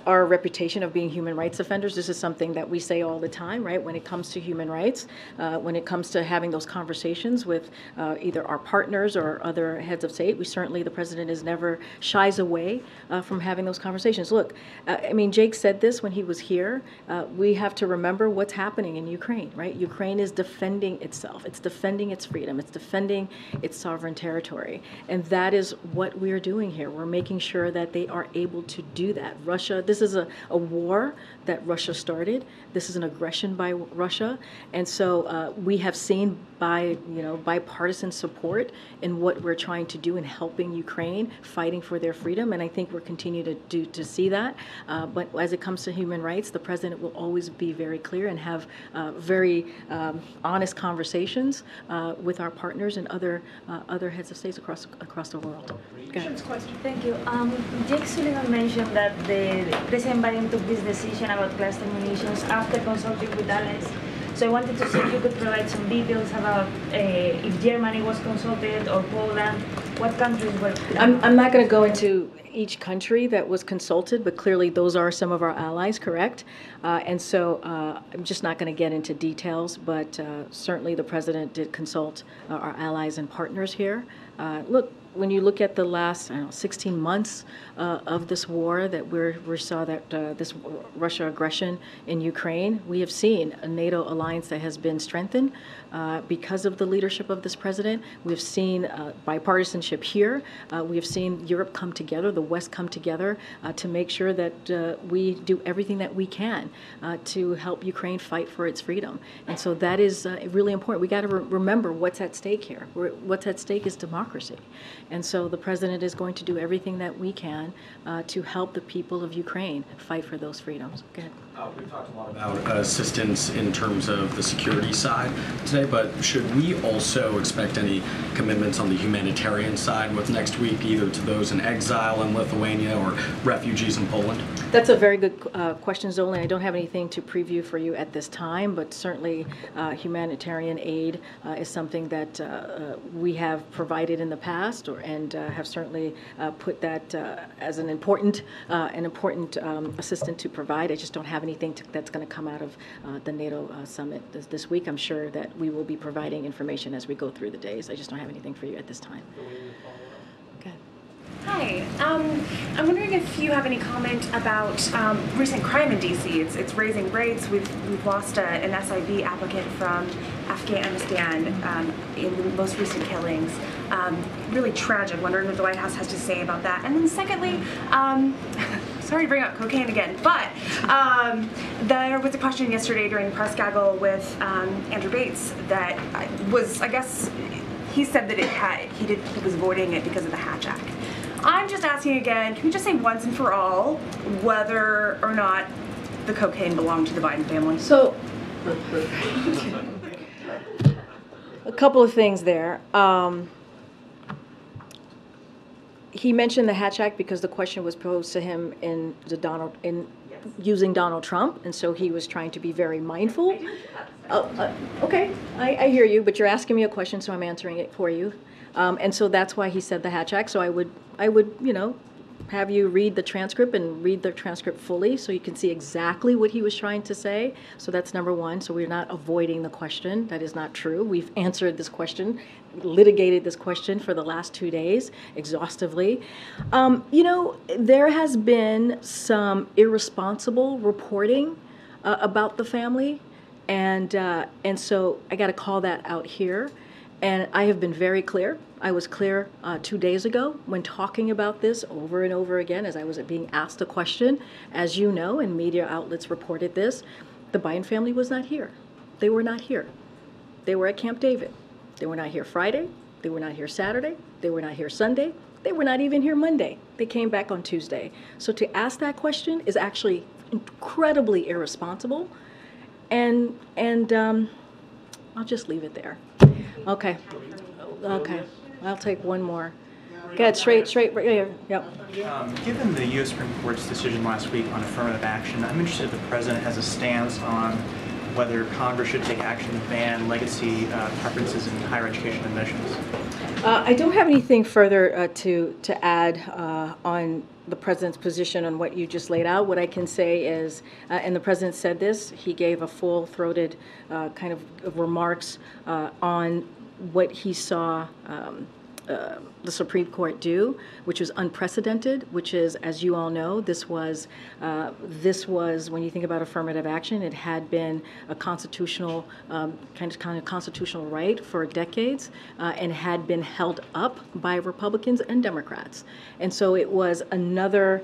our reputation of being human rights offenders. This is something that we say all the time, right? When it comes to human rights, when it comes to having those conversations with either our partners or other heads of state, the president is never shies away from having those conversations. Look, I mean, Jake said this when he was here. We have to remember what's happening in Ukraine, right? Ukraine is defending itself. It's defending its freedom. It's defending its sovereign territory. And that is what we're doing here. We're making sure that they are able to do that. This is a war that Russia started. This is an aggression by Russia. And so we have seen bipartisan support in what we're trying to do in helping Ukraine, fighting for their freedom. And I think we're continuing to see that. But as it comes to human rights, the president will always be very clear and have very honest conversations with our partners and other heads of states across the world. Thank you. Jake Sullivan mentioned that the President Biden took this decision about cluster munitions after consulting with allies. So I wanted to see if you could provide some details about if Germany was consulted or Poland, what countries were. I'm not going to go into each country that was consulted, but clearly those are some of our allies, correct? And so I'm just not going to get into details, but certainly the president did consult our allies and partners here. Look, when you look at the last 16 months of this war that we saw that this Russia aggression in Ukraine, we have seen a NATO alliance that has been strengthened because of the leadership of this president. We have seen bipartisanship here. We have seen Europe come together, the West come together to make sure that we do everything that we can to help Ukraine fight for its freedom. And so that is really important. We got to remember what's at stake here. What's at stake is democracy. And so the president is going to do everything that we can to help the people of Ukraine fight for those freedoms. Go ahead. We've talked a lot about assistance in terms of the security side today, but should we also expect any commitments on the humanitarian side with next week, either to those in exile in Lithuania or refugees in Poland? That's a very good question, Zolan. I don't have anything to preview for you at this time, but certainly humanitarian aid is something that we have provided in the past and have certainly put that as an important assistant to provide. I just don't have anything that's going to come out of the NATO summit this week. I'm sure that we will be providing information as we go through the days. I just don't have anything for you at this time. Hi. I'm wondering if you have any comment about recent crime in D.C. It's raising rates. We've lost an SIV applicant from Afghanistan in the most recent killings. Really tragic. Wondering what the White House has to say about that. And then secondly, sorry to bring up cocaine again, but there was a question yesterday during the press gaggle with Andrew Bates that was, I guess, he said that he was avoiding it because of the Hatch Act. I'm just asking again, can we just say once and for all whether or not the cocaine belonged to the Biden family? So, a couple of things there. He mentioned the Hatch Act because the question was posed to him using Donald Trump, and so he was trying to be very mindful. Okay, I hear you, but you're asking me a question, so I'm answering it for you. And so that's why he said the Hatch Act. So I would have you read the transcript and read the transcript fully so you can see exactly what he was trying to say. So that's number one. So we're not avoiding the question. That is not true. We've answered this question, litigated this question for the last 2 days exhaustively. You know, there has been some irresponsible reporting about the family, and so I got to call that out here. And I have been very clear. I was clear 2 days ago when talking about this over and over again as I was being asked a question. As you know, and media outlets reported this, the Biden family was not here. They were not here. They were at Camp David. They were not here Friday. They were not here Saturday. They were not here Sunday. They were not even here Monday. They came back on Tuesday. So to ask that question is actually incredibly irresponsible. And I'll just leave it there. Okay. Okay. I'll take one more. Go ahead, straight right here. Yep. Given the U.S. Supreme Court's decision last week on affirmative action, I'm interested if the President has a stance on whether Congress should take action to ban legacy preferences in higher education admissions. I don't have anything further to add on the President's position on what you just laid out. What I can say is, and the President said this, he gave a full-throated kind of remarks on what he saw the Supreme Court do, which was unprecedented, which is, as you all know, this was when you think about affirmative action, it had been a constitutional kind of constitutional right for decades, and had been held up by Republicans and Democrats, and so it was another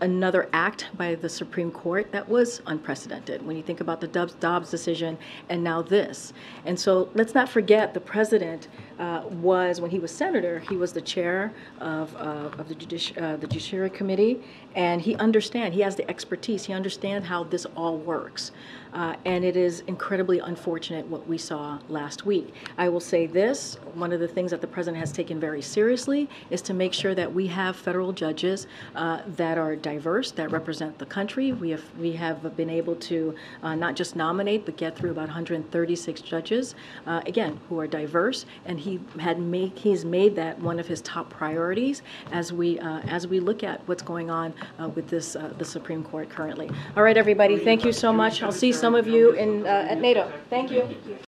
another act by the Supreme Court that was unprecedented. When you think about the Dobbs decision and now this, and so let's not forget the President was, when he was senator, he was the chair of the Judiciary Committee, and he has the expertise, he understands how this all works. And it is incredibly unfortunate what we saw last week. I will say this, one of the things that the President has taken very seriously is to make sure that we have federal judges that are diverse, that represent the country. We have been able to not just nominate, but get through about 136 judges, again, who are diverse, and he's made that one of his top priorities as we look at what's going on with the Supreme Court currently. All right, everybody, thank you so much. I'll see some of you at NATO. Thank you.